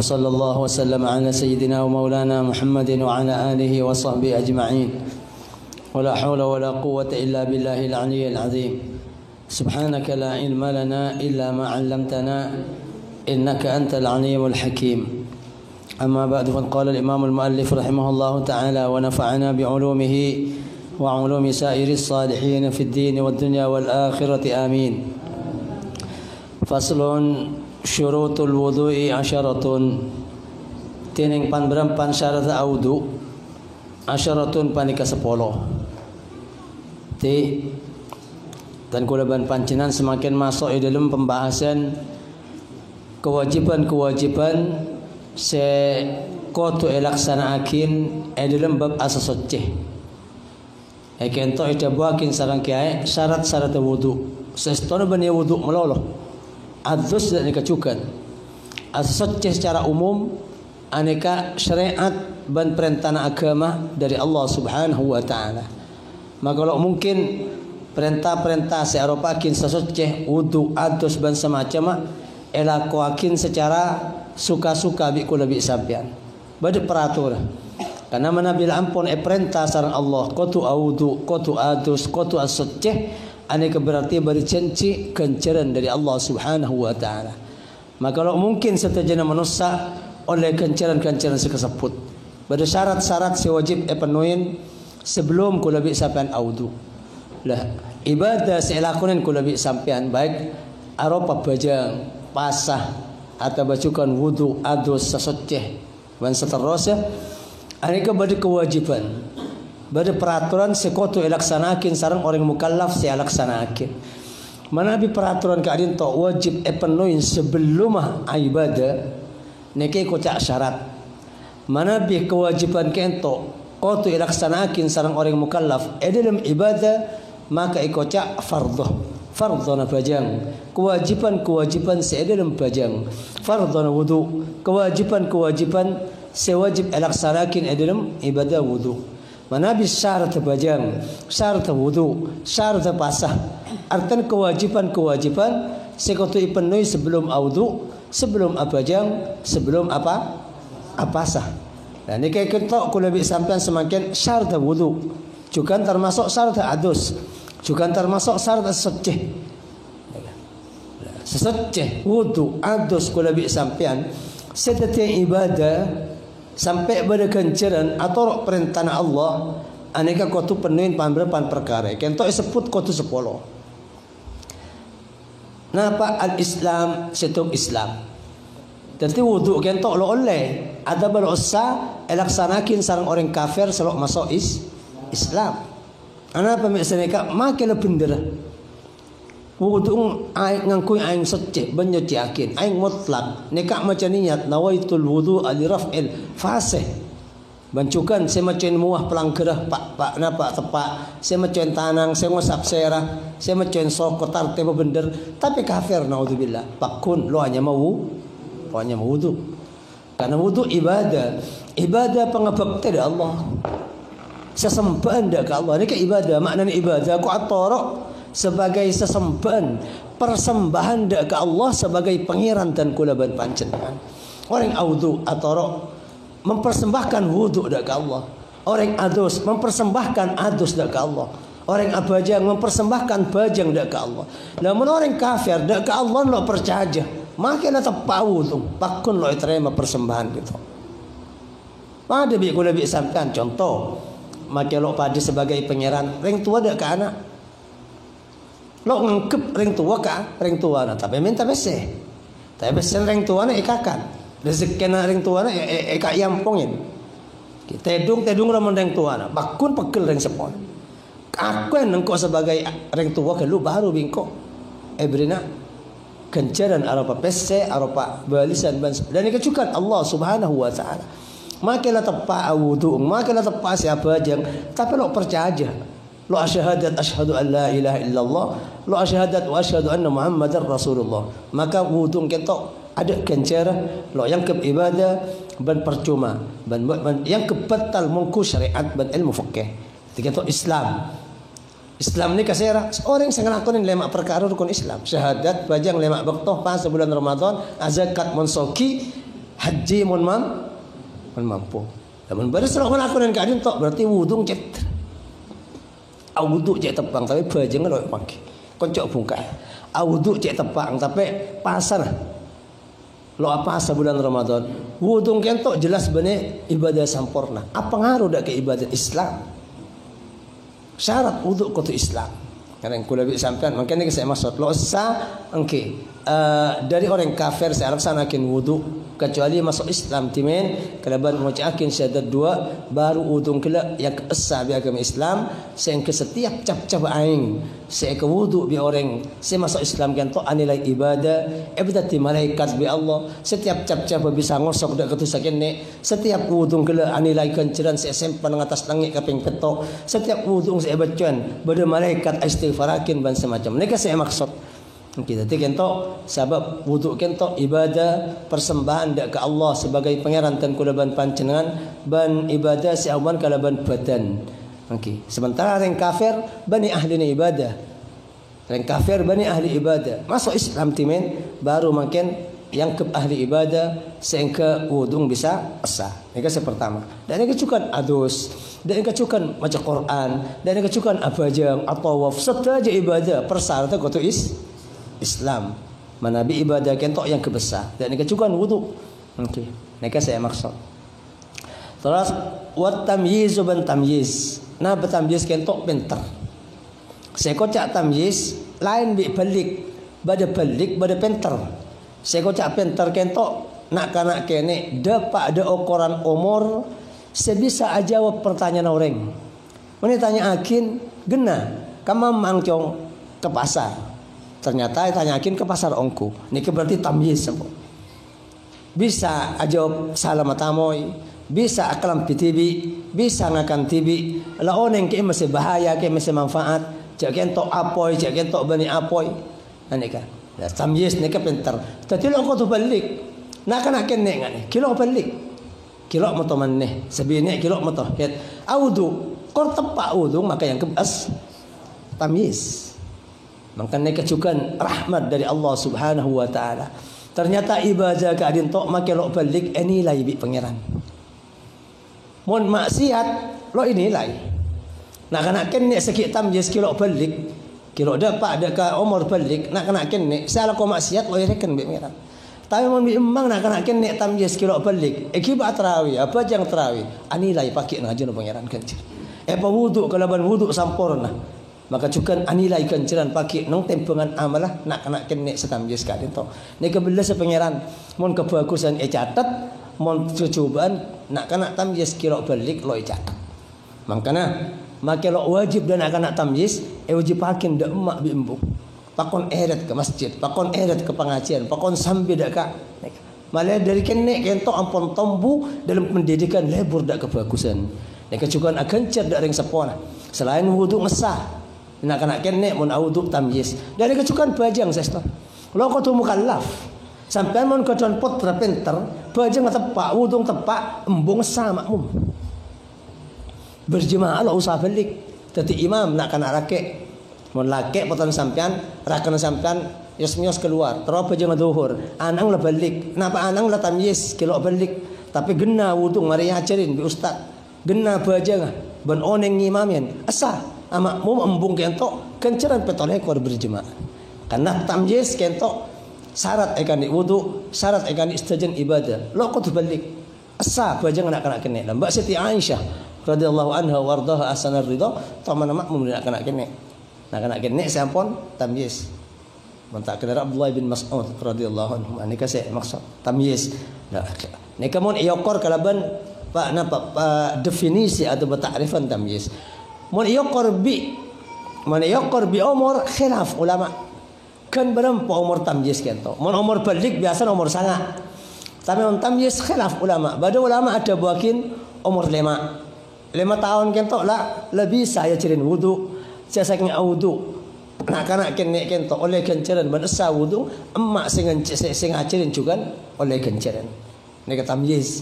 وصلى الله وسلم على سيدنا ومولانا محمد وعلى آله وصحبه أجمعين ولا حول ولا قوة إلا بالله العلي العظيم سبحانك لا علم لنا إلا ما علمتنا إنك أنت العليم الحكيم أما بعد فقال الإمام المؤلف رحمه الله تعالى ونفعنا بعلومه وعلوم سائر الصالحين في الدين والدنيا والآخرة آمين فصل syurutul wudu'i asyaratun tining pan syarat audu asyaratun panika 10 ti dan kulaban pancenan semakin masuk di dalam pembahasan kewajiban se kotu elaksanaakin dalam bab asasoceh kento ida buakin sarang kiai syarat wudu sestono bani wudu meloloh adus dan dikacukan asasoceh secara umum aneka syariat dan perintah agama dari Allah Subhanahu wa taala. Maka kalau mungkin perintah-perintah searopakin sasoceh wudu adus dan semacam elakuakin secara suka-suka bi kula bi sampean. Bade peraturan. Karena mana bila ampun perintah sareng Allah qatu wudu qatu adus qatu asoceh aneka berarti beri janji kencaran dari Allah Subhanahu wa taala. Maka kalau mungkin setajana manusia oleh kencaran-kencaran sekeseput. Pada syarat-syarat sewajib penuhin sebelum kula bi sampean audu. Lah, ibadah selakunan kula bi sampean baik aropa bajang, pasah atau bacukan wudu, adus, sasoceh dan seterusnya. Aneka bade kewajiban. Bada peraturan sekotu elaksanakin sarang orang mukallaf se elaksanakin. Mana bi peraturan keadaan to wajib penuhin sebelum ibadah neke kocak syarat. Mana bi kewajiban kento kotu elaksanakin sarang orang mukallaf dalam ibadah maka ikocak fardhu na bajang kewajiban se dalam bajang fardhu na wudu kewajiban sewajib elaksanakin dalam ibadah wudu. Mana bis syarat bajang, syarat wudu, syarat pasah. Artian kewajiban sekotu ipenuhi sebelum wudu, sebelum abajang, sebelum apasah. Nah ini kayak kentok kula bi sampean semakin syarat wudu, juga termasuk syarat adus, juga termasuk syarat soceh. Soceh, wudu, adus kula bi sampean setiap ibadah sampai pada kencaran atau perintah Allah aneka kotu penuhin pan perkara kento sebut kotu 10 napa al-Islam setuk Islam jadi wudu kento lo oleh ada berusaha elaksanakin sarang orang kafir selok masuk Islam ana pemisalnya makin bendera wudu ngangkui aing soceh banyak yakin aing mutlak nekak macam niat nawaitul wudu li raf'il fasih bancukan saya macam muah pelanggerah pak napa tepak saya macam tanang saya ngosap serah saya macam sokotar tebo bender tapi kafir naudzubillah pakun lo hanya mau wudu karena wudu ibadah pengabakti dari Allah sesembahan dak ke Allah ini ke ibadah maknanya ibadah ku atoro sebagai sesembahan persembahan ke Allah sebagai pangeran dan kulaban panjenengan. Orang wudu atau mempersembahkan wudu ke Allah. Orang adus mempersembahkan adus ke Allah. Orang abajang mempersembahkan bajang ke Allah. Namun orang kafir ke Allah lo percaya. Makin tepat wudu, pakun lo terima persembahan gitu. Pada bi kula bi sampean contoh, makin lo pada sebagai pangeran, ring tua ke anak. Lo ngengkep ring tua na tapi minta bese ring tua na ikakan rezeki na ring tua na ika yampongin tedung ramon ring tua na bakun pegel ring sepon aku nengko sebagai ring tua ke lu baru bingko ebrina kencaran aropa bese aropa balisan dan ikacukan Allah Subhanahu wa taala makilah tepa wudu makilah tepa siapa jang tapi lo percaya aja lo asyahadat asyhadu an la ilaha illallah lo asyahadat wa asyhadu anna muhammadar rasulullah maka wudu kentok ada kencer lo yang ke ibadah ban percuma ban yang ke batal mungku syariat ban ilmu fikih tiga to Islam ni kasera orang yang ngelakonin 5 perkara rukun Islam syahadat bajang 5 waktu pas bulan Ramadan zakat monsoki haji mun mampu lamun baru selalu ngelakonin kadin tok berarti wudu cet wudu cek tepang tapi bajang lo pakai koncok bungkai wudu cek tepang tapi pasar lo apa sebulan Ramadan wudu kentok jelas bener ibadah sempurna apa ngaruh dak ke ibadah Islam syarat wudu kudu Islam karena yang kula sampean makanya saya maksud lo sah dari orang kafir saya laksanakan wudu kecuali masuk Islam timen kalaban mengucapkan syahadat 2 baru wudu kala yang esa bi agama Islam sehingga setiap cap-cap aing saya ke wudu bi orang saya masuk Islam kan to anilai ibadah ibadati malaikat bi Allah setiap cap-cap bisa ngosok dak ketusakeun ne setiap wudu kala anilai kenceran saya simpan ngatas langit kaping petok setiap wudu saya bacakan bade malaikat istighfarakin ban semacam nika saya maksud kita kento sebab wudu kento ibadah persembahan dak ke Allah sebagai pangeran dan kulaban panjenengan ban ibadah siawan kalaban badan. Sementara orang kafir bani ahli ibadah. Orang kafir bani ahli ibadah. Masuk Islam timen baru makin yang ke ahli ibadah sehingga wudu bisa sah. Ini yang pertama. Dan yang kecukan adus, dan yang kecukan baca Quran, dan yang kecukan abajang atau waf serta ibadah persyaratan kudu Islam manabi ibadah kentok yang kebesar dan ini juga wudu. Neka saya maksud. Terus wat tamyiz ban tamyiz. Nah bertamyiz kentok pinter. Saya kocak tamyiz lain bi balik bada pinter. Saya kocak pinter kentok nak kanak kene dapat ada ukuran umur sebisa jawab pertanyaan orang. Mana tanya akin gena kamu mangcong ke pasar. Ternyata tanyakin ke pasar ongku. Ini berarti tamyiz. Bisa jawab salam tamoy, bisa akalam pitibi, bisa ngakan tibi. Lah oneng ke masih bahaya, ke masih manfaat. Cak kentok apoy, cak kentok bani apoy. Anika. Ya tamyiz nika pinter. Tadi lo kau tu balik. Nak nak kene ngani. Kilo balik. Kilo moto maneh. Sabine kilo moto het. Audu. Kor tepak wudu maka yang kebas tamyiz. Makanya kecukan rahmat dari Allah Subhanahu wa taala. Ternyata ibadah kadin tok make lo balik nilai bi pangeran. Mun maksiat lo nilai. Nak kena kene sikit tamyiz kilo balik. Kilo dapat ada ka umur balik nak kena kene salah ko maksiat lo reken bi pangeran. Tapi mun bi emang nak kena kene tamyiz kilo balik. Akibat tarawih apa jang tarawih anilai pakai na ajeun pangeran kencir. Apa wudu kalaban wudu sampurna. Maka cukan anilai kenceran pakai nong tempengan amalah nak kena kene setamjis kadin to. Ni kebela sepangeran mon kebagusan catat mon cobaan nak kena tamjis kilo balik lo catat. Makana make lo wajib dan nak kena tamjis wajib pakin dak emak bi embu. Pakon eret ke masjid, pakon eret ke pengajian, pakon sambil dak ka. Malah dari kene kento ampun tombu dalam pendidikan lebur dak kebagusan. Nek cukan akan cer dak ring sepona. Selain wudu ngesah nak kena kene mun wudu tamyiz. Dari kecukan bajang sesta. Lo kau tu mukallaf. Sampai mun kodon putra pinter, bajang tepak, wudu tepak, embung sama makmum. Berjemaah lo usah balik. Tadi imam nak kena laki. Mun laki poton sampean, rakan sampean yos keluar. Terus bajang zuhur. Anang la balik. Napa anang la tamyiz kilo balik. Tapi gena wudu mari ajarin bi ustaz. Gena bajang ben oneng imamin. Asa makmum embung kentok kenceran petoleh kor berjemaah. Karena tamyiz kentok syarat ikan wudu, syarat ikan istijan ibadah. Lo kau tu balik. Asa bajang nak kena kene. Mbak Siti Aisyah radhiyallahu anha wardaha asanar ridha tamana makmum nak kena kene. Nak kena kene sampun tamyiz. Mentak kena Abdullah bin Mas'ud radhiyallahu anhu. Ini kasih maksud tamyiz. Nah, ni kamun iokor kalaban pak napa definisi atau takrifan tamyiz. Mun yaqor bi umur khilaf ulama. Kan berapa umur tamyiz kento. Mun umur balik biasa umur sangat. Tapi mun tamyiz khilaf ulama. Bada ulama ada buakin umur 5 tahun kento lah lebih saya cirin wudu. Saya saking wudu nak kanak kene kento oleh kencaran ban asa wudu emak sing ajarin juga oleh kencaran. Ni kata tamyiz.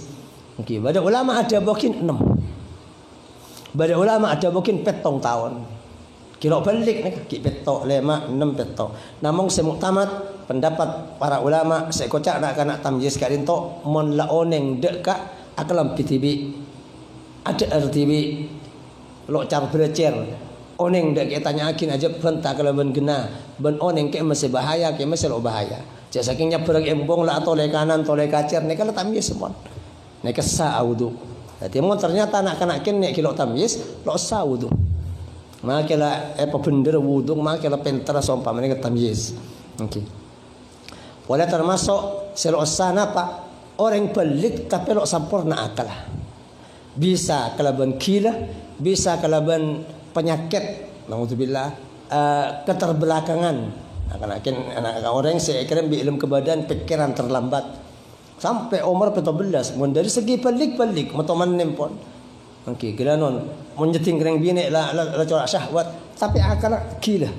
Okey, pada ulama ada mungkin 6. Pada ulama ada mungkin 7 tahun. Kira balik ni ki petok 5 6 petok. Namun semuktamad pendapat para ulama saya kocak nak tamyiz kat rintok mon la oneng dek ka akalam PTB ada RTB lo car belajar oneng dek kita tanyakin aja benta kalau ben gena ben oneng ke masih bahaya ke masih lo bahaya. Cak sakingnya berang embong lah atau le kanan atau le kacer ni kalau tamyiz semua. Ni kesa wudu. Jadi mon ternyata nak kene kilo tamyiz lo sa wudu. Makalah apa bender wudu makalah pentera sompa mereka tamyiz. Okey. Wala termasuk selosana apa orang pelit tapi lo sempurna akal. Bisa kalaban kila, bisa kalaban penyakit, naudzubillah, keterbelakangan. Anak orang saya kira ilmu kebadan pikiran terlambat sampai umur 17. Mun dari segi pelik motoman nempon. Okey, kelanon menjeting kereng bini la corak syahwat tapi akal kila.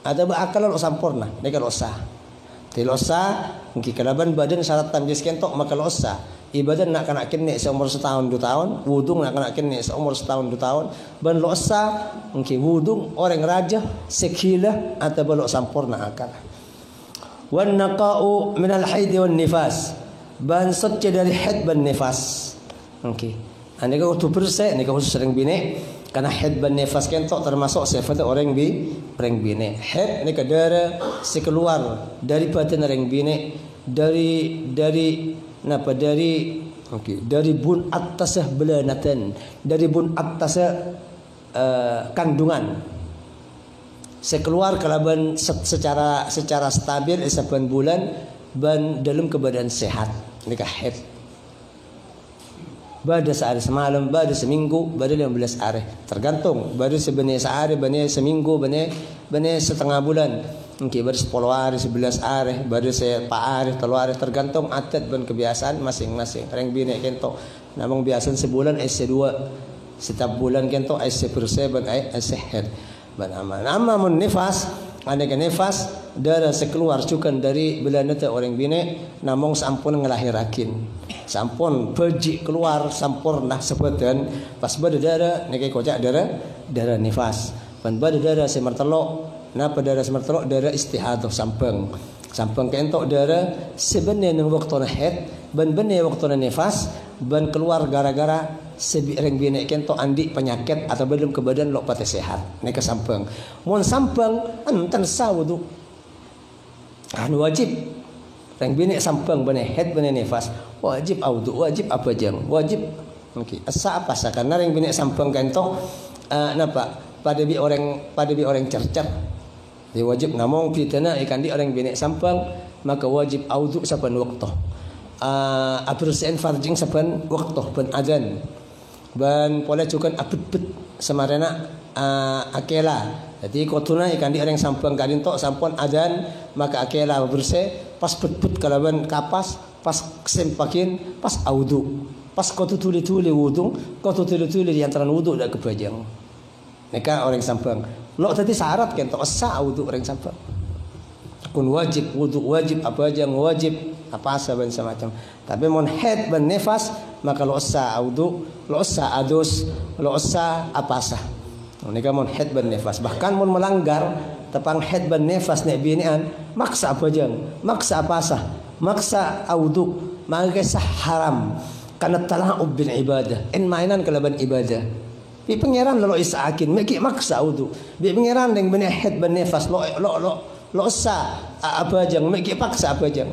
Ada akal lo sempurna, ni kalau sah. Tilosa, mungkin kalaban badan syarat tamyiz kentok maka losa. Ibadah nak kena kene seumur setahun 2 tahun, wudu nak kena kene seumur setahun 2 tahun. Ban losa, mungkin wudu orang raja sekila atau belok sempurna akal. Wan naqa'u min al-haid wan nifas. Ban suci dari haid ban nifas. Okey. Ane kau tu bersih, ni kau sering bini. Karena haid ban nifas kentok termasuk sifat orang bini. Haid ni kadara sekeluar dari badan orang bini dari bun atasah belanatan, dari bun atasah kandungan. Sekeluar kalaban secara stabil saban bulan ban dalam keadaan sehat. Ni haid. Bada sehari semalam, bada seminggu, bada 15 hari. Tergantung. Bada sebenarnya sehari, bada seminggu, bada setengah bulan. Mungkin bada 10 hari, 11 hari, bada 4 hari, 3 hari. Tergantung adat dan kebiasaan masing-masing. Orang bini kento. Namun biasa sebulan SC2. Setiap bulan kento SC7 dan SC Nama mun nifas. Aneka nifas darah sekeluar cukan dari belaneta orang bini namun sampun ngelahirakin sampun pergi keluar sampurna sebutan pas bada darah nekai kocak darah nifas pan bada darah semertelok napa darah semertelok darah istihadah sampeng kentok darah sebenarnya nang waktu haid ban benih waktu nifas ban keluar gara-gara sebireng bini kentok andi penyakit atau belum ke badan lo pati sehat neka sampeng mun sampeng enten sawudu kan wajib reng bini sampeng bani haid bani nifas wajib audu wajib apa jang wajib okey asa apa sa karena reng bini sampeng kentok napa pada bi orang cercep dia wajib namong pitana ikan di orang bini sampeng maka wajib audu saban waktu abersihin farjing saban waktu ban azan ban pola cukan apet-pet samarana akela. Jadi kotuna ikan di orang sampang kadin tok sampun azan maka akela bersih pas pet-pet kalaban kapas pas kesempakin pas audu pas kotu tuli-tuli wudu kotu tuli-tuli di antara wudu dak kebajang. Neka orang sampang. Lo tadi syarat kan tok sa audu orang sampang. Kun wajib wudu wajib apa jang wajib apa saban semacam. Tapi mon haid ban nifas maka lo sa audu lo sa adus lo sa apa sah. Ini kan mon haid ban nifas bahkan mon melanggar tepang haid ban nifas nek binian maksa apa jang maksa apa sah maksa audu maka sah haram karena tala'ub bil ibadah in mainan kalaban ibadah. Bi pangeran lo isaakin meki maksa audu bi pangeran deng bini haid ban nifas lo sa apa jang meki paksa apa jang.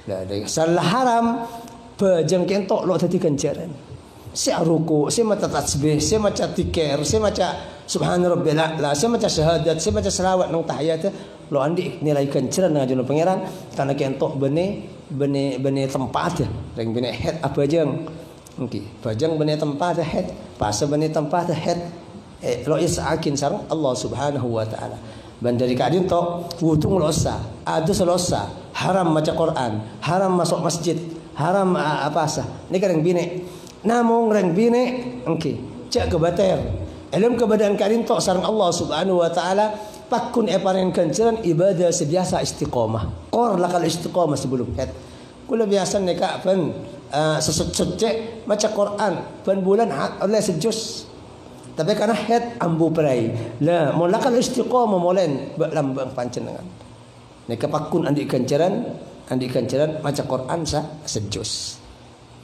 Dah salah haram pejang kentok lo tadi kencaran. Si ruku, si macam tasbih, si macam tikir, si macam subhan rabbil a'la, si macam syahadat, si macam selawat nang tahiyat lo andi nilai kencaran dengan junub pangeran karena kentok bene tempat ya. Reng bene head apa jang. Okey, pejang bene tempat head, pas bene tempat head lo isakin sareng Allah Subhanahu wa taala. Bandari kadin to wudu losa, adus losa, haram baca Quran, haram masuk masjid, haram apa sah. Ni kadang bini. Namun reng bini, okey, cak kebater. Ilmu kebadan kadin to sareng Allah Subhanahu wa taala pakun paring kenceran ibadah sebiasa istiqamah. Kor lakal istiqamah sebelum head. Kula biasa neka pen sesut-sut baca Quran pen bulan oleh sejus. Tapi karena head ambu perai. Lah mun lakal istiqamah molen lambang pancenengan. Neka pakun andi kenceran baca Quran sejus.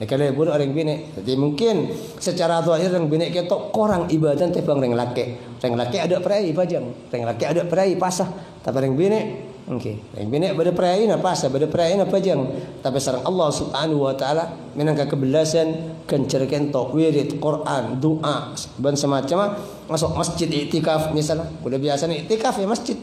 Kalau budak orang bini, jadi mungkin secara zahir orang bini kita korang ibadah tebang orang laki. Orang laki ada perai pajang, orang laki ada perai pasah. Tapi orang bini, okey, orang bini ada perai na pasah, ada perai na pajang. Tapi sareng Allah Subhanahu Wa Taala menangka kebelasan kencer kento wirid Quran, doa dan semacam masuk masjid iktikaf misalnya. Boleh biasa ni iktikaf ya masjid.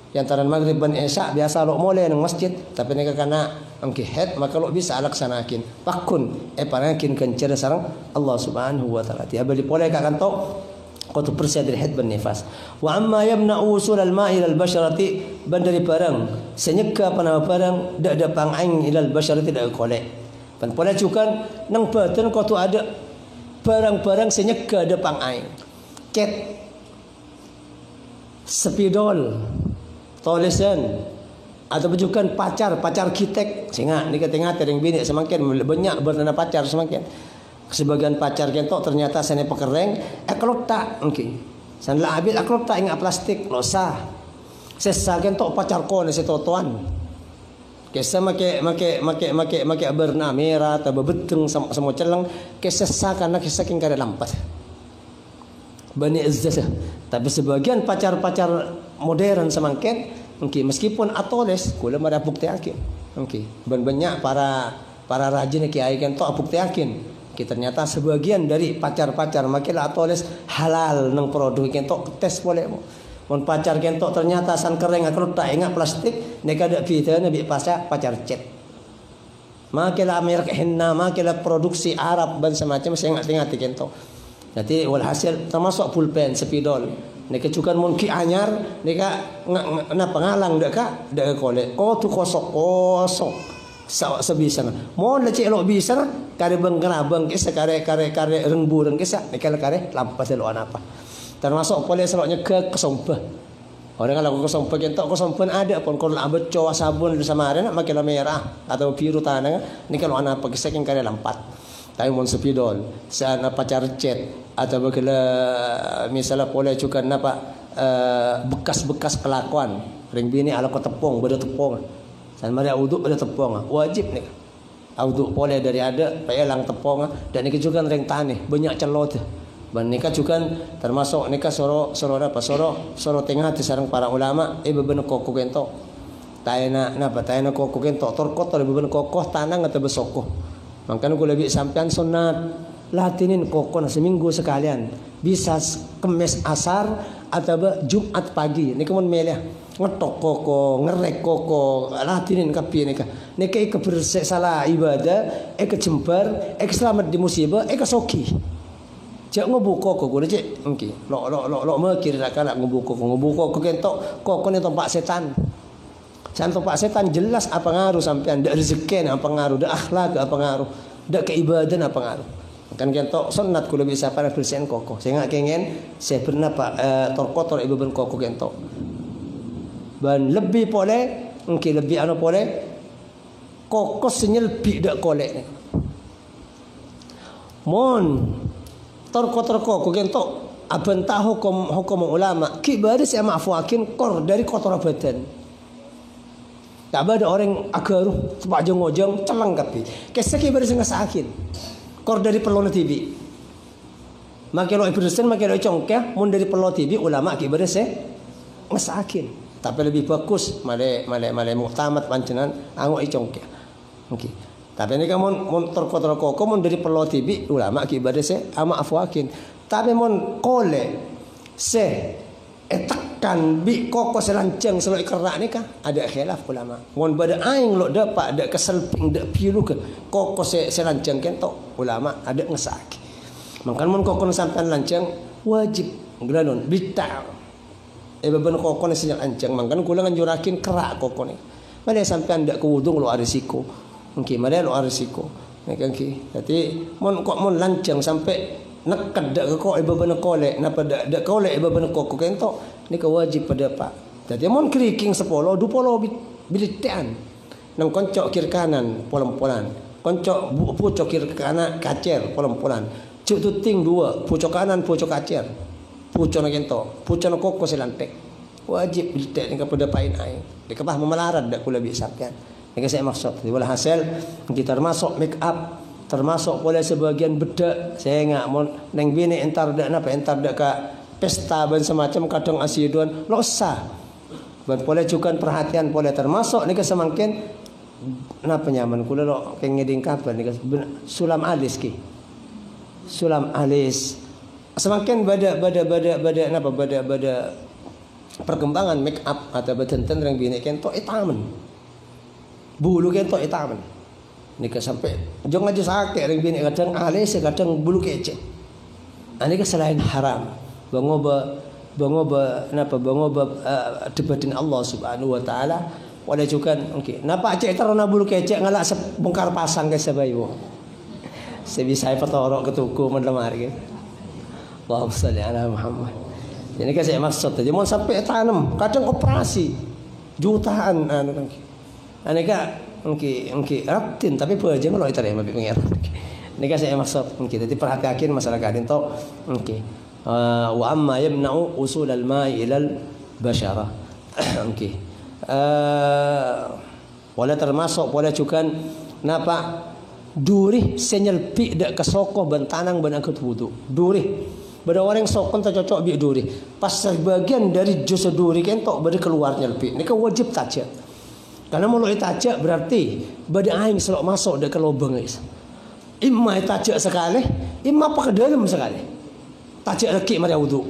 Yang taran maghrib dan isya biasa lo mulai nang masjid, tapi nek kana angki head maka lo bisa laksanakin pakun parakin kencer sareng Allah Subhanahu Wa Taala. Dia beli boleh ka kanto qatu persia dari head ban nifas. Wa amma yamna usul al-ma'i ila al-basharati bandari barang senyeka panama barang dak ada pangaing ila al-basharati dak kolek. Pan boleh cukan nang badan qatu ada barang-barang senyeka ada pangaing. Ket spidol tulisan atau bukan pacar kitek sehingga ni kata yang bini semakin banyak bernama pacar semakin sebagian pacar kentok ternyata sana pekereng kalau tak okey sanlah habis kalau tak ingat plastik losa sesa kentok pacar ko ni setotuan kesa make berna merah atau bebeteng semua celang kesesa karena kesa king kada lampat bani izzah. Tapi sebagian pacar-pacar modern semakin meskipun atoles kula ada bukti yakin. Banyak para rajin kiai kan tok bukti yakin. Ternyata sebagian dari pacar-pacar makilah atoles halal nang produk kan tok tes boleh. Mun pacar kan tok ternyata san kereng akro tak ingat plastik nek ada video nabi pacar cat. Makilah merek henna makilah produksi Arab dan semacam saya ingat kan tok. Jadi walhasil termasuk pulpen spidol. Nek cukan mun ki anyar nek na pengalang dak kolek. Tu kosong. Sebisa. Mon le cek lo bisa kare bengkenabang kisa kare rengbureng kisa nek kare lampas lo apa. Termasuk boleh seloknya ke kesompah. Orang kalau kesompah kentok kesompah ada pun kalau abet cowa sabun sama ada nak makin merah atau biru tanah nek lo apa kisa king kare lampat. Tapi mon spidol sana pacar chat atau bagala misalnya boleh juga napa bekas-bekas kelakuan ring bini ala ko tepung beda tepung san mari wudu beda tepung wajib nih wudu boleh dari ada payalang tepung dan ini juga ring tanah banyak celot ban nikah juga termasuk nikah soro tengah di sareng para ulama beben kokoh kento tayana napa tayana kokoh kento torkotor beben kokoh tanang atau besokoh. Makanya aku lebih sampean sunat latinin koko seminggu sekalian. Bisa Kemis asar atau Jumat pagi. Ini kemun melih ngetok koko, ngerek koko, latinin kapi nika. Nika ika bersih salah ibadah, ika jembar, ika selamat di musibah, ika soki. Cak ngubu koko guna cak. Okey. Lo mekir nak nak ngubu koko kentok koko ni tempat setan. Santo Pak setan jelas apa ngaruh sampean dak rezeki apa ngaruh dak akhlak apa ngaruh dak keibadan apa ngaruh kan kentok sunat kula bisa para Kristen koko saya ngak kengen saya pernah pak torkotor ibu ben koko kentok ban lebih boleh mungkin lebih anu boleh koko senyelpi dak kolek mon torkotor koko kentok abentah hukum ulama ki baris ya maafuakin kor dari kotor badan. Tak ada orang agaruh sebab jeng-jeng celang kapi. Kesaki beres ngasakin. Kor dari perlu TV. Makai lo ibresen makai lo congkeh mun dari perlu TV ulama ki beres ngasakin. Tapi lebih bagus male muktamad pancenan anggo congkeh. Okey. Tapi ini kan mun terko mun dari perlu TV ulama ki beres ama afwakin. Tapi mun kole tekan bi koko selanceng seloi kerak ni kah ada khilaf ulama. Mun bada aing lo dapat ada keselping dak pilu ke koko selanceng kentok ulama ada ngesak. Mangkan mun koko sampean lanceng wajib ngelanon bita. Beben koko ni selanceng mangkan kula nganjurakin kerak koko ni. Male sampean dak kuwudung lo risiko. Mungkin male lo risiko. Nek ki. Jadi mun lanceng sampai Nak dak kok iba bana kolek, napa dak kolek iba bana kok kento ni ka wajib pada pak. Jadi mon kriking 10, 20 bilitean. Nang koncok kiri kanan polan-polan. Koncok pucuk kiri kanan kacer polan-polan. Cuk tuting 2, pucuk kanan pucuk kacer. Pucuk nak kento, pucuk nak kok selantek. Wajib bilite ni ka pada pain ai. Dik bah memelarat dak kula bisa kan. Ni saya maksud. Di bola hasil kita termasuk make up, termasuk boleh sebagian bedak. Saya ingat mon nang bini entar dak napa entar dak ka pesta ban semacam kadang asiduan losa. Ban boleh cukan perhatian boleh termasuk ni semakin napa nyaman kula lo keng ngeding kapan ni sulam alis ki. Sulam alis. Semakin bada napa bada perkembangan make up atau betenten rang bini kento itamen. Bulu kento itamen. Nika sampai jong aja sakit ring bini kadang alis kadang bulu kecek. Ini selain haram. Bangoba debatin Allah Subhanahu wa taala wala juga okey. Napa cek terona bulu kecek ngalak bongkar pasang ke sabayo. Sebisa patorok ke tuku menlemar ke. Allahumma shalli ala Muhammad. Jadi kan saya maksud tadi mau sampai tanam kadang operasi jutaan anu kan. Aneka Engki ratin tapi peujeung lo itu mah pengen. Nika saya maksud engki jadi perhatiakeun masalah kadin to engki. Wa amma yamna'u usul al-ma'i ila al-bashara. Engki. Wala termasuk wala cukan napa durih senyelpi dak kesokoh bentanang ben angkat wudu. Durih bada orang sokon tak cocok bi durih. Pas sebagian dari jus durih kentok bade keluar nyelpi. Nika wajib tajak. Karena mulut tajak berarti bada aing selok masuk dak ke lubang guys. Imma tajak sekali, imma apa ke dalam sekali. Tajak leki mari wudu.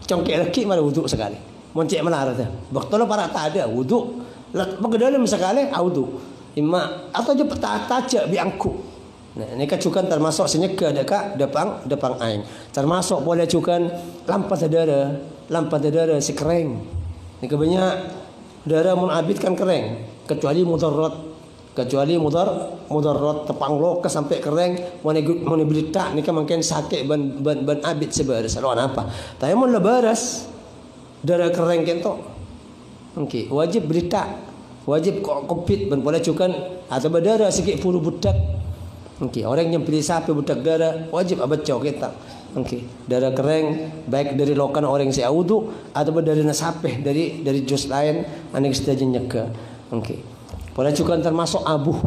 Congkek leki mari wudu sekali. Moncek melarat dah. Bektolo para tak ada wudu. Apa ke dalam sekali wudu. Imma atau je tajak bi angku. Nah, ini kacukan termasuk senyeka dekat depan aing. Termasuk boleh cukan lampat darah si kering. Ini kebanyak darah menabitkan kering kecuali mudarat tepang lokes sampai kering mau berita ni kan mungkin sakit ban abit sebaras lawan apa tapi mun lebaras darah kering kento okey wajib berita wajib kopit ban boleh cukan atau berdarah sikit puru budak okey orang yang pilih sapi budak darah wajib abaco kita okey darah kering baik dari lokan orang si wudu atau dari nasapeh dari jus lain anek stage nyeka okey boleh juga termasuk abuh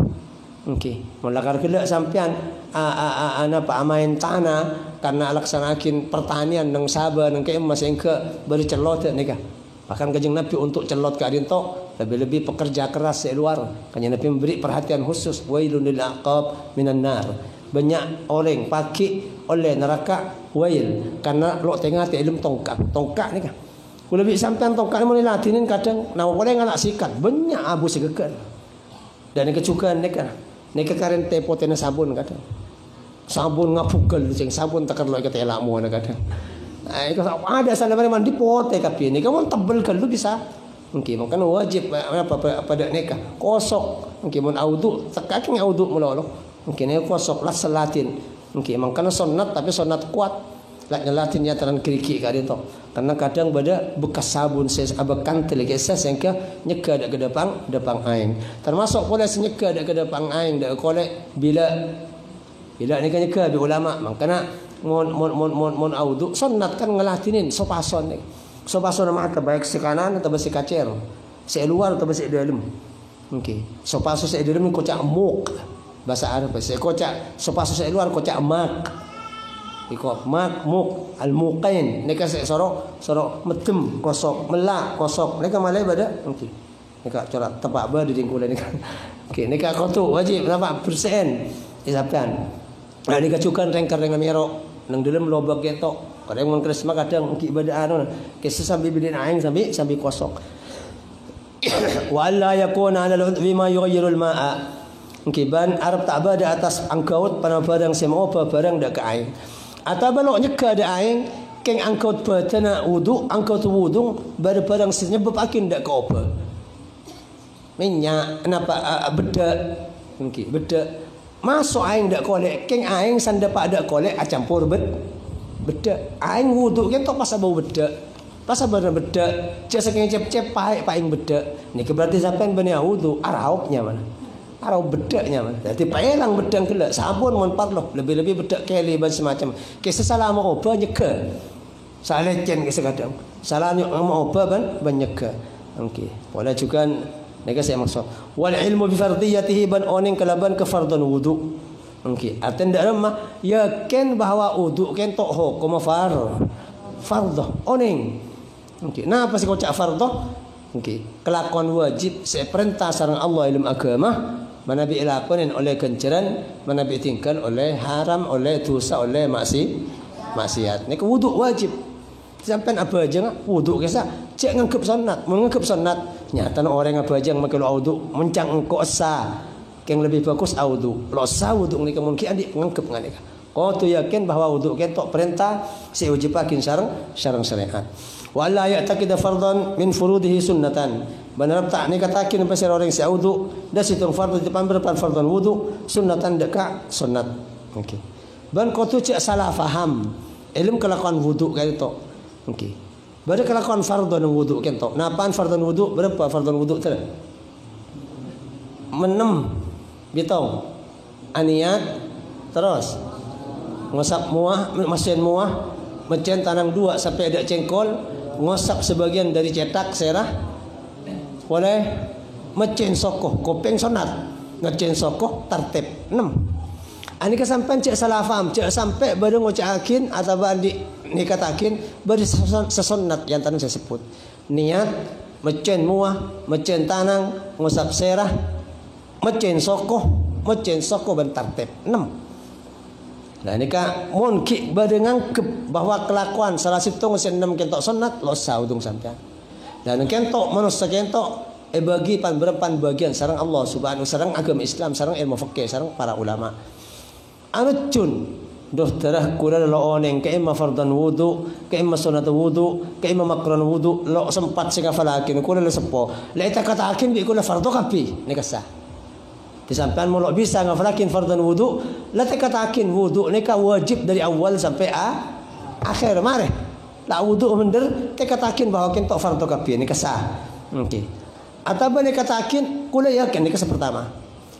okey melakar kelak sampean apa amain tanah karena laksanakin pertanian nang sabar nang ke emas engke beri celot nikah bahkan kanjeng Nabi untuk celot ke adin tok lebih-lebih pekerja keras di luar kanjeng Nabi memberi perhatian khusus wailun lil aqab minan nar banyak orang pakai oleh neraka wail karena lo tengah ilmu tongkat ni kan kalau lebih sampai tongkat ni mulai latinin kadang nama boleh ngalak sikat banyak abu segekal dan ni kecukan ni kan ni kekaren tepotena sabun kadang sabun ngapukal ceng sabun takar lo kata elakmu kadang ada sana mandi pote tapi ni kamu tebelkan lu bisa mungkin makanya wajib apa pada nikah kosok mungkin mun audu tekaking audu mulolo mungkin ini kosok lah selatin mungkin makanya sunat tapi sunat kuat lah nyelatin ya teran keriki kali itu karena kadang bada bekas sabun ses abakan telik ses yang ke nyeka dak ke depan aing termasuk pula senyeka dak ke depan aing dak kolek bila ni kan nyeka bi ulama makanya mon audu sunat kan ngelatinin sopason ni sopason mah baik si kanan atau si kacer si luar atau si dalam okey sopason si dalam ni kocak muk bahasa Arab saya kocak sopaso saya luar kocak mak iko mak muk al muqain nika sorok metem kosok melak kosok nika malai bada okey nika corak tepak ba di dingkulan nika okey nika kotu wajib berapa persen isapan nika cukan rengkar dengan merok nang dalam lobak ketok kadang mun krisma kadang okey ibadah anu kese sambil bidin aing sambil kosok wa alla yakuna ala bima yughayyiru al ma'a okey ban Arab tak ada atas angkaut pada barang semua barang dak ke aing atau balok nyeka dak aing keng angkaut patana wudu angkaut wudu barang senyebab akin dak ke apa minyak kenapa bedak okey bedak masuk aing dak kolek keng aing sanda pak dak kolek campur bedak. Aing wudu kan tok pasal bau bedak. Pasal benar bedak, cek saking cep-cep paing bedak. Ni berarti sampean benih wudu, araupnya mana? Araup bedaknya mana? Jadi paelang bedang kelak, sabun mon parloh, lebih-lebih bedak keli dan semacam. Kisah salah mau oba nyeka. Salah lecen kisah kadang. Salah mau oba ban nyeka. Okey. Pola juga nega saya maksud. Wal ilmu bi fardiyatihi ban oning kalaban ke fardun wudu. Okey. Artinya mah yakin bahawa wudu kan tok hukum fardah oning. Okey, napa sih kau cak fardah? Okey, kelakuan wajib seperintah sareng Allah ilmu agama, mana bi ilakonin oleh kenceran, mana bi tinggal oleh haram, oleh dosa, oleh maksiat. Ni wudu wajib. Sampai apa aja ngah wudu kisah, cek ngangkep sunat, mengangkep sunat. Nyata orang apa aja makai wudu, mencang engkau asa. Yang lebih bagus wudu. Lo asa wudu ni kemungkinan adik ngangkep ngani. Kau tu yakin bahawa wudu kan tok perintah si wajibakin sareng syariat. Wa la ya'taqida fardan min furudihi sunnatan. Benar tak ni katakin pasal orang si wudu dah situng fardu di pamberpan fardan wudu sunnatan deka sunnat. Okey. Ban kau tu cak salah faham. Ilmu kelakuan wudu kan tok. Okey. Pada kelakuan fardan wudu kan tok. Napaan fardan wudu? Berapa fardan wudu tu? 6 bitong. Aniat terus ngosap muah, mesin muah, mencen tanang 2 sampai ada cengkol, ngosap sebagian dari cetak serah, boleh mencen sokoh, kopeng sonat, ngecen sokoh tertib 6. Ani kesampean cek salah faham, cek sampai baru ngocakin atau bandi ni katakin beri sesonat yang tadi saya sebut. Niat mencen muah, mencen tanang, ngosap serah, mencen sokoh ben tertib 6. Nah ni kan mungkin berdengangkep bahawa kelakuan salah situng senam kentok sunat lo saudung sampean. Dan kentok manusia kentok bagi berempan bagian sarang Allah Subhanahu sarang agama Islam sarang ilmu fikih sarang para ulama. Anu cun doh terah kula lo oneng ke imma fardan wudu ke imma sunat wudu ke imma makruh wudu lo sempat sing hafalakin kula lo sepo. La ita katakin bi kula fardu kapi ni kasah. Disampean mulak bisa ngafalakin fardan wudu, la katakin wudu ni ka wajib dari awal sampai akhir mare. La wudu bener katakin bahawa kentok fardu kapi ni kasah. Okey. Atau ni katakin kula yakin ni kasah pertama.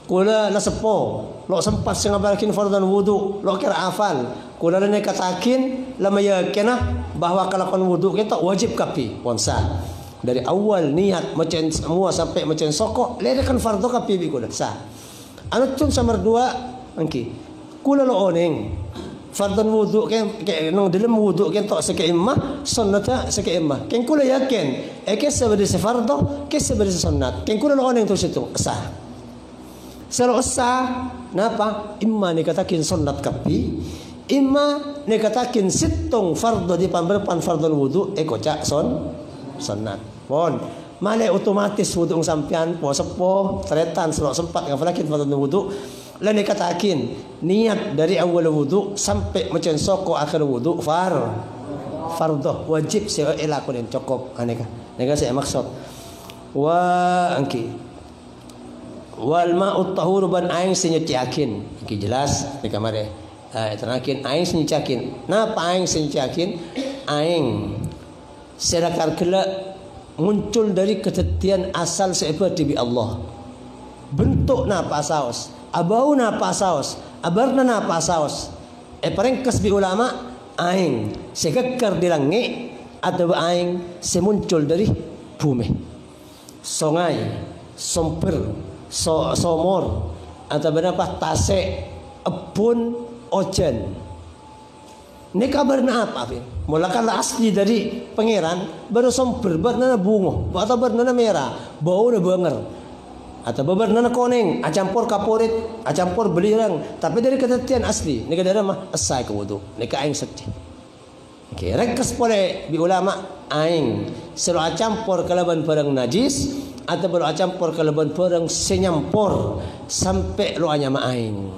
Kula la sepo, lo sempat sing ngafalakin fardan wudu, lo kira hafal. Kula ni katakin la yakinah bahawa kelakuan wudu kentok wajib kapi. Ponsa. Dari awal niat macam semua sampai macam sokok, ledakan fardu kapi bi kula sah. Anu cun samar 2 okey. Kula lo oneng. Fardan wudu ke nang dalam wudu kan tok sekeimah, sunnata sekeimah. Ken kula yakin, ke sebagai fardu, ke sebagai sunnat. Ken kula lo oneng tu situ sah. Sero sah, napa? Imma ni katakin sunnat kapi, imma ni katakin situng fardu di pamberpan fardan wudu kocak sunnat. Pon male otomatis wudu sampean po sepo tretan selok sempat ngafalakin fardu wudu lan dikatakin niat dari awal wudu sampai macam soko akhir wudu fardu wajib saya lakukan cukup aneka saya maksud wa angki wal ma'ut tahur ban aing senyeciakin angki jelas di kamar terakin aing senyeciakin napa aing senyeciakin aing serakar kela muncul dari ketetian asal seperti bi Allah. Bentuk napa saos, abau napa saos, abarna napa saos. Perengkas bi ulama aing segekar di langit atau aing semuncul dari bumi. Sungai, sumber, somor atau berapa tasek, epun, ojen. Ini kabarnya apa? Mulakan asli dari pangeran baru sumber bernana bunga atau bernana merah bau na banger atau bernana kuning acampur kaporit acampur belirang tapi dari ketetian asli ni kadara mah asai ke wudu ni ka aing sakti. Okey rekas pole bi ulama aing selo acampur kalaban perang najis atau baru acampur kalaban perang senyampur sampai lo anya ma aing.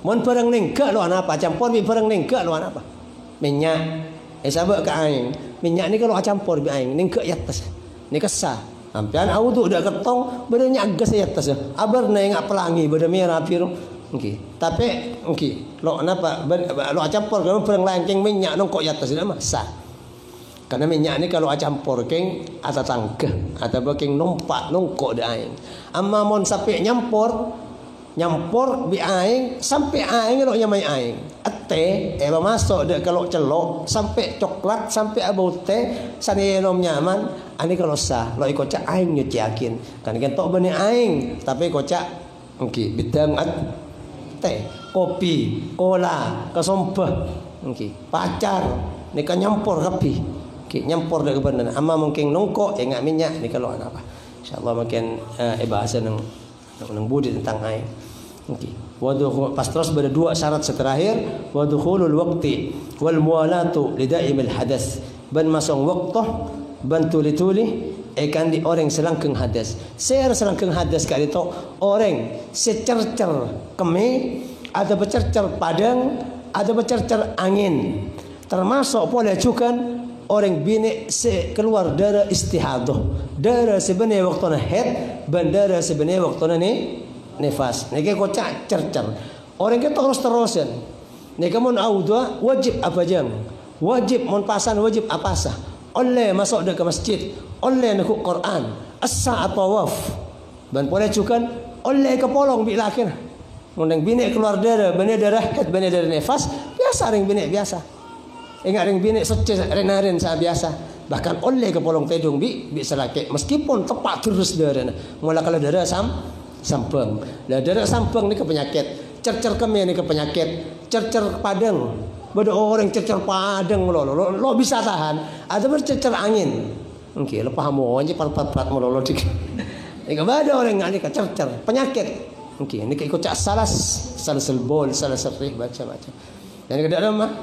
Mon perang ningka lo apa campur bi perang ningka lo apa minyak sabak ke aing minyak ni kalau campur bi aing ningka yatas ni kesah sampean audu dak ketong berenya agas yatas abar na ngak pelangi beda merah biru Okey. Tapi okey, lo napa lo campur kalau perang lain keng minyak nong kok atas dah sah. Karena minyak ni kalau campur keng atas tangke atau keng nompak nongkok dah aing. Amma mon sampai nyampur bi aing sampai aing lo nyamai aing. Ate masuk dah kalau celok sampai coklat sampai abau teh sani nom nyaman. Ani kalau sah lo ikut cak aing nyuci yakin. Kan kentok bani aing tapi kocak okey bidang teh, kopi, cola, kesompah, pacar, ni kan nyampur kapi, nyampur dah kebenaran. Ama mungkin nongkok, ingat minyak, ni kalau apa? InsyaAllah mungkin bahasa nang budi tentang air. Waduh, pas terus pada dua syarat terakhir, waduhulul waqti wal mualatu lidaimil hadas. Ban masong waktu, ban tuli-tuli. Ikan di orang selangkeng hadas. Ser selangkeng hadas kali itu orang secercer kemi, ada bercercer padang, ada bercercer angin. Termasuk boleh juga orang bini keluar darah istihadah. Darah sebenarnya waktu haid, bandara sebenarnya waktu nifas. Niki kocak cercer. Orang kita terus-terusan. Niki mun audua wajib apa jang? Wajib mun pasan wajib apa sah? Oleh masuk ke masjid, oleh nak Quran, as-saat tawaf. Dan boleh juga oleh ke polong bi lakin. Mun bini keluar darah, bini darah haid, bini darah nifas, biasa ring bini biasa. Ingat ring bini suci renarin sa biasa. Bahkan oleh ke polong tedung bi selaki meskipun tepat terus darah. Mula kalau darah sampeng. Lah darah sampeng ni ke penyakit. Cercer kemih ni ke penyakit. Cercer padang. Bada orang cercer padang lo bisa tahan. Ada bercercer angin. Okey, lepas mo aja pat lo dik. Ika bada orang ngani ka cercer penyakit. Okey, ni ikut cak salasul bol, salasul rih baca-baca. Dan kada mah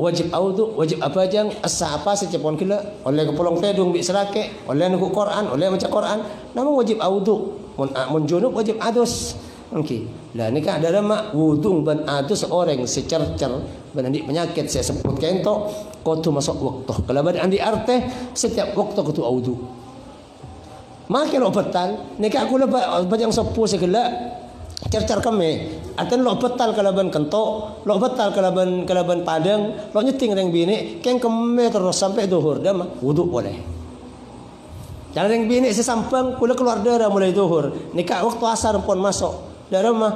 wajib audu, wajib apa jang asa apa secepon kila oleh ke polong tedung bi serake, oleh nak Quran, oleh baca Quran, nama wajib audu. Mun junub wajib adus. Okey. Lah ni kan ada mak wudung ban adus orang secercer ban andi penyakit saya sebut kento kau tu masuk waktu. Kalau ban andi arte setiap waktu kau tu audu. Makin opetan ni kan aku lepas bajang sepuh segala cercer kami. Atan lo betal kalau ban kento, lo betal kalau ban padang, lo nyeting ring bini keng keme terus sampai zuhur dah mah wudu boleh. Jangan ring bini sesampang kula keluar darah mulai zuhur. Nikah waktu asar pun masuk. Darah mah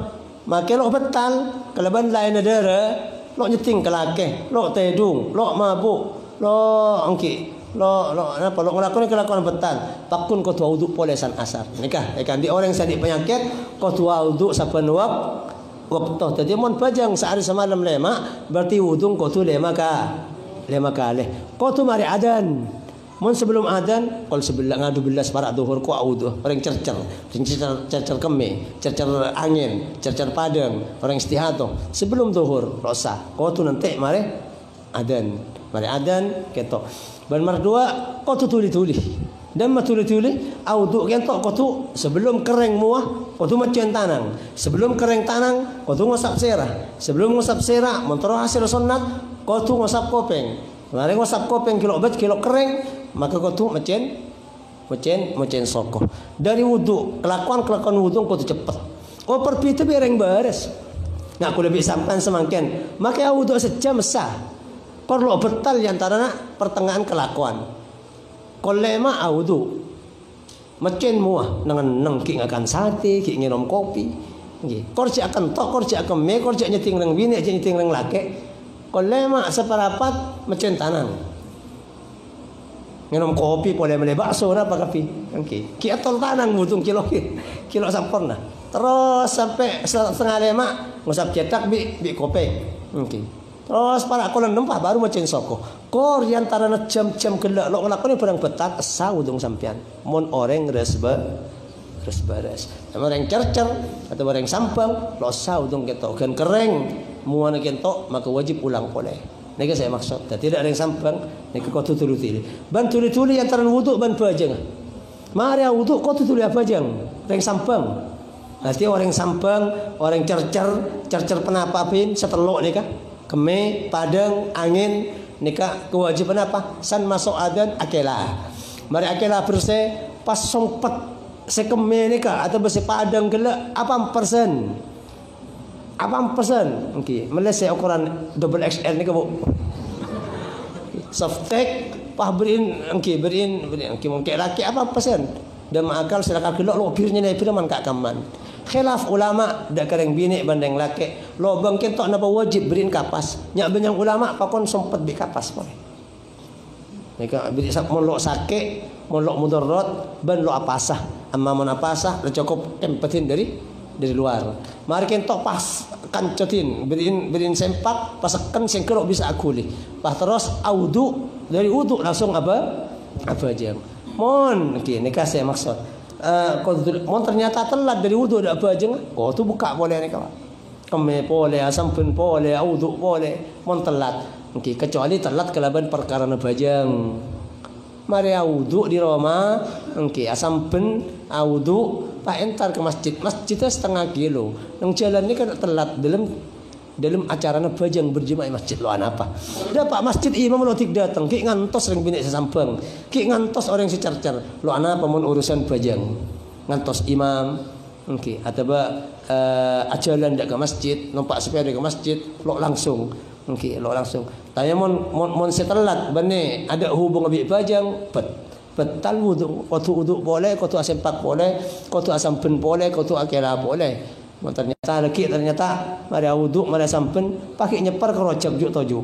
makin lo betal kalau ban lain darah lo nyeting kelake, lo tedung, lo mabuk, lo angki, lo apa lo ngelakuin kelakuan betal. Pakun kau tu wudu boleh san asar. Nikah ikan di orang sadik penyakit kau tu wudu sapan waktu. Jadi mon pajang sehari semalam lema berarti wudu kau tu lema kali. Kau tu mari adan. Mun sebelum adzan, kalau sebelah ngadu belas parak zuhur ku audu, orang cercer kemi, cercer angin, cercer padang, orang istihadah. Sebelum zuhur rosa. Kau tu nanti mari adzan ketok. Ban mar dua kau tu tuli-tuli. Dan matuli-tuli audu ketok kau tu sebelum kering muah, kau tu macam tanang. Sebelum kering tanang, kau tu ngosap serah. Sebelum ngosap serah, mentero hasil sunat, kau tu ngosap kopeng. Mari ngosap kopeng kilo kering. Maka kau tu macen sokoh. Dari wudu, kelakuan wudu kau tu cepat. Oh perpi tu bereng beres. Nak aku lebih sampan semangken. Maka wudu sejam sah. Perlu betal yang antara pertengahan kelakuan. Kau lema wudu. Macen muah nang king akan sate, king nginom kopi. Korci akan tok, korci akan me, korci nyeting nang bini, nyeting nang laki. Kau lema separapat macen tanang. Minum kopi boleh beli bakso apa kopi. Okey. Ki atol tanang butung kilo sampurna. Terus sampai setengah lima ngusap cetak bi kopi. Okey. Terus para kolan nempah baru macen soko. Kor yang tarana jam-jam gelak lo ngelakoni barang betat asa udung sampean. Mon oreng resbaras. Sama orang cercer atau orang sampang lo asa udung ketok kan kering muana ketok maka wajib ulang boleh. Nega saya maksud, tidak ada yang sampang. Nega kau tu tuli. Ban tuli antara wudu ban pajang. Mari wudu kau tu tuli apa jang? Orang sampang. Nanti orang sampang, orang cercer penapapin setelok ni kah? Keme, padang, angin, nikah kewajiban apa? San masuk adzan akela. Mari akela bersih pas sompet sekeme nikah atau bersih padang gelak apa persen? Apa pesen? Okey, Malaysia ukuran double XL ni ke bu? Softtek, pah berin, berin, mungkin laki apa pesen? Dan akal silakan kelok lo pirnya ni piraman kak kaman. Khilaf ulama dak kareng bini bandeng laki. Lo bang kentok napa wajib berin kapas. Nyak benyang ulama pakon sempat bi kapas boleh. Nika beri sak molok sakit, molok mudarat, ban lo apasah. Amma mon apasah lo cukup tempetin dari luar. Mari kentok pas kancotin, berin sempak, pasakan sing kelok bisa akuli. Pas terus audu, dari wudu langsung apa aja. Mon, nikah saya maksud. Mon ternyata telat dari wudu ada apa aja. Oh tu buka boleh nikah. Keme boleh, asam pun boleh, wudu boleh. Mon telat. Kecuali telat kelaban perkara nabajang. Mari wudu di Roma, asam pun wudu. Pak entar ke masjid. Masjidnya setengah kilo. Nang jalan ini kan telat dalam acara nabajang berjemaah masjid lo apa? Dapat masjid imam lo tik datang, ki ngantos ring binik sesampang, ki ngantos orang secercer, lo apa mon urusan bajang, ngantos imam, atau ajalan dak ke masjid, nampak sepeda ke masjid, lo langsung, lo langsung. Tanya mon setelat, bane ada hubung abik bajang, betal wudu, wudu boleh, kotu asempak boleh, kotu asam pen boleh, kotu akela boleh. Ternyata mari wudu, mari sampen pakai nyepar ke rocak juk toju.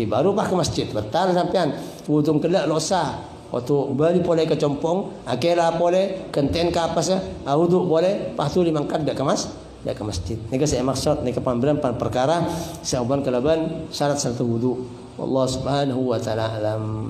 Baru ke masjid. Betal sampean wudu kelak losa. Waktu balik boleh ke compong, akela boleh, kenten ke apa sah, wudu boleh, pastu dimangkat dak ke masjid. Nika saya maksud nika pamberan perkara sauban kelaban syarat wudu. Allah Subhanahu wa taala alam.